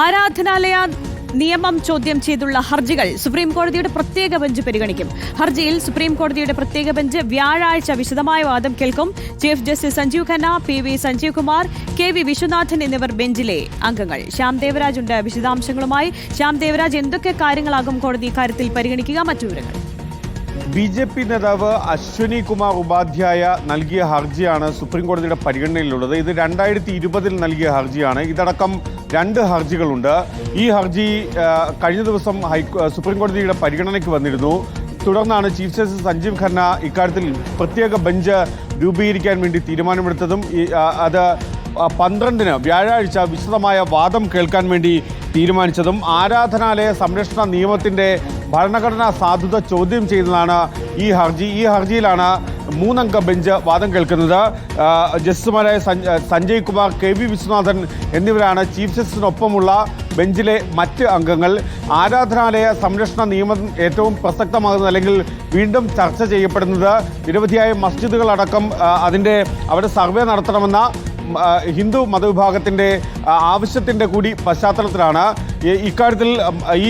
ആരാധനാലയ നിയമം ചോദ്യം ചെയ്തുള്ള ഹർജികൾ സുപ്രീം കോടതിയുടെ പ്രത്യേക ബെഞ്ച് പരിഗണിക്കും. ഹർജിയിൽ സുപ്രീം കോടതിയുടെ പ്രത്യേക ബെഞ്ച് വ്യാഴാഴ്ച വിശദമായ വാദം കേൾക്കും. Chief justice Sanjiv Khanna, PV Sanjiv Kumar, KV Viswanathan എന്നിവർ ബെഞ്ചിലെ അംഗങ്ങൾ. ശ്യാം ദേവരാജ് ഉണ്ട് വിശദാംശങ്ങളുമായി. ശ്യാം ദേവരാജ്, എന്തൊക്കെ കാര്യങ്ങളാകും കോടതി ഇക്കാര്യത്തിൽ പരിഗണിക്കുക? മറ്റു വിവരങ്ങൾ. BJP നേതാവ് അശ്വനി കുമാർ ഉപാധ്യായ നൽകിയ ഹർജിയാണ് സുപ്രീം കോടതിയുടെ പരിഗണനയിലുള്ളത്. ഇത് 2020 നൽകിയ ഹർജിയാണ്. ഇതടക്കം 2 ഹർജികളുണ്ട്. ഈ ഹർജി കഴിഞ്ഞ ദിവസം സുപ്രീം കോടതിയുടെ പരിഗണനയ്ക്ക് വന്നിരുന്നു. തുടർന്നാണ് ചീഫ് ജസ്റ്റിസ് സഞ്ജീവ് ഖന്ന ഇക്കാര്യത്തിൽ പ്രത്യേക ബെഞ്ച് രൂപീകരിക്കാൻ വേണ്ടി തീരുമാനമെടുത്തതും അത് 12-ന് വ്യാഴാഴ്ച വിശദമായ വാദം കേൾക്കാൻ വേണ്ടി തീരുമാനിച്ചതും. ആരാധനാലയ സംരക്ഷണ നിയമത്തിൻ്റെ ഭരണഘടനാ സാധുത ചോദ്യം ചെയ്യുന്നതാണ് ഈ ഹർജി. ഈ ഹർജിയിലാണ് 3-അംഗ ബെഞ്ച് വാദം കേൾക്കുന്നത്. ജസ്റ്റിസുമാരായ സഞ്ജയ് കുമാർ, KV വിശ്വനാഥൻ എന്നിവരാണ് ചീഫ് ജസ്റ്റിസിനൊപ്പമുള്ള ബെഞ്ചിലെ മറ്റ് അംഗങ്ങൾ. ആരാധനാലയ സംരക്ഷണ നിയമം ഏറ്റവും പ്രസക്തമാകുന്നത് അല്ലെങ്കിൽ വീണ്ടും ചർച്ച ചെയ്യപ്പെടുന്നത് നിരവധിയായ മസ്ജിദുകളടക്കം അവിടെ സർവേ നടത്തണമെന്ന ഹിന്ദു മതവിഭാഗത്തിൻ്റെ ആവശ്യത്തിൻ്റെ കൂടി പശ്ചാത്തലത്തിലാണ്. ഇക്കാര്യത്തിൽ ഈ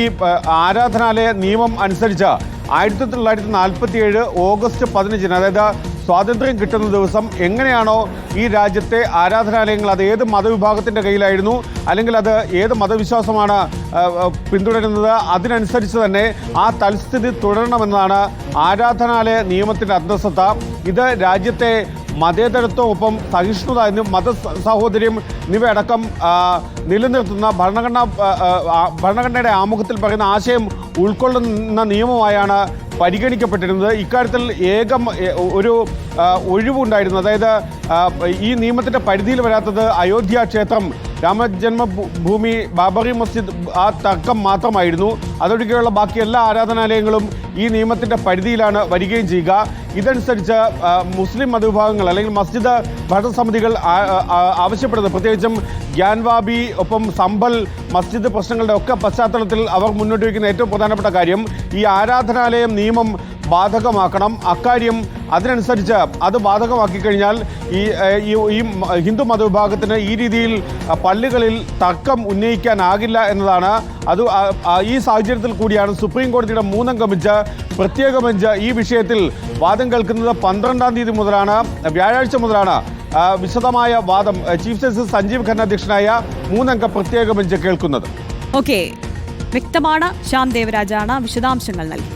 ആരാധനാലയ നിയമം അനുസരിച്ച് 1947 ഓഗസ്റ്റ് 15-ന്, അതായത് സ്വാതന്ത്ര്യം കിട്ടുന്ന ദിവസം എങ്ങനെയാണോ ഈ രാജ്യത്തെ ആരാധനാലയങ്ങൾ അത് ഏത് മതവിഭാഗത്തിൻ്റെ കയ്യിലായിരുന്നു അല്ലെങ്കിൽ അത് ഏത് മതവിശ്വാസമാണ് പിന്തുടരുന്നത് അതിനനുസരിച്ച് തന്നെ ആ തൽസ്ഥിതി തുടരണമെന്നാണ് ആരാധനാലയ നിയമത്തിൻ്റെ അന്തസത്ത. ഇത് രാജ്യത്തെ മതേതരത്വമൊപ്പം സഹിഷ്ണുത എന്നും മതസഹോദര്യം എന്നിവയടക്കം നിലനിർത്തുന്ന ഭരണഘടനയുടെ ആമുഖത്തിൽ പറയുന്ന ആശയം ഉൾക്കൊള്ളുന്ന നിയമമായാണ് പരിഗണിക്കപ്പെട്ടിരുന്നത്. ഇക്കാര്യത്തിൽ ഒരു ഒഴിവുണ്ടായിരുന്നു. അതായത് ഈ നിയമത്തിൻ്റെ പരിധിയിൽ വരാത്തത് അയോധ്യ ക്ഷേത്രം, രാമജന്മഭൂമി, ബാബറി മസ്ജിദ് ആ തർക്കം മാത്രമായിരുന്നു. അതൊഴികെയുള്ള ബാക്കി എല്ലാ ആരാധനാലയങ്ങളും ഈ നിയമത്തിൻ്റെ പരിധിയിലാണ് വരികയും ചെയ്യുക. ഇതനുസരിച്ച് മുസ്ലിം മതവിഭാഗങ്ങൾ അല്ലെങ്കിൽ മസ്ജിദ് ഭരണസമിതികൾ ആവശ്യപ്പെടുന്നത്, പ്രത്യേകിച്ചും ഗ്യാൻവാബി ഒപ്പം സംഭൽ മസ്ജിദ് പ്രശ്നങ്ങളുടെ ഒക്കെ പശ്ചാത്തലത്തിൽ അവർ മുന്നോട്ട് വയ്ക്കുന്ന ഏറ്റവും പ്രധാനപ്പെട്ട കാര്യം ഈ ആരാധനാലയം നിയമം ബാധകമാക്കണം. അക്കാര്യം അതിനനുസരിച്ച് അത് ബാധകമാക്കി കഴിഞ്ഞാൽ ഈ ഹിന്ദു മതവിഭാഗത്തിന് ഈ രീതിയിൽ പള്ളികളിൽ തർക്കം ഉന്നയിക്കാനാകില്ല എന്നതാണ്. ഈ സാഹചര്യത്തിൽ കൂടിയാണ് സുപ്രീം കോടതിയുടെ 3-അംഗ ബെഞ്ച്, പ്രത്യേക ബെഞ്ച് ഈ വിഷയത്തിൽ വാദം കേൾക്കുന്നത്. 12-ാം തീയതി മുതലാണ്, വ്യാഴാഴ്ച മുതലാണ് വിശദമായ വാദം ചീഫ് ജസ്റ്റിസ് സഞ്ജീവ് ഖന്ന അധ്യക്ഷനായ 3-അംഗ പ്രത്യേക ബെഞ്ച് കേൾക്കുന്നത്. ഓക്കെ, വ്യക്തമാണ്. ശ്യാം ദേവരാജാണ് വിശദാംശങ്ങൾ നൽകി.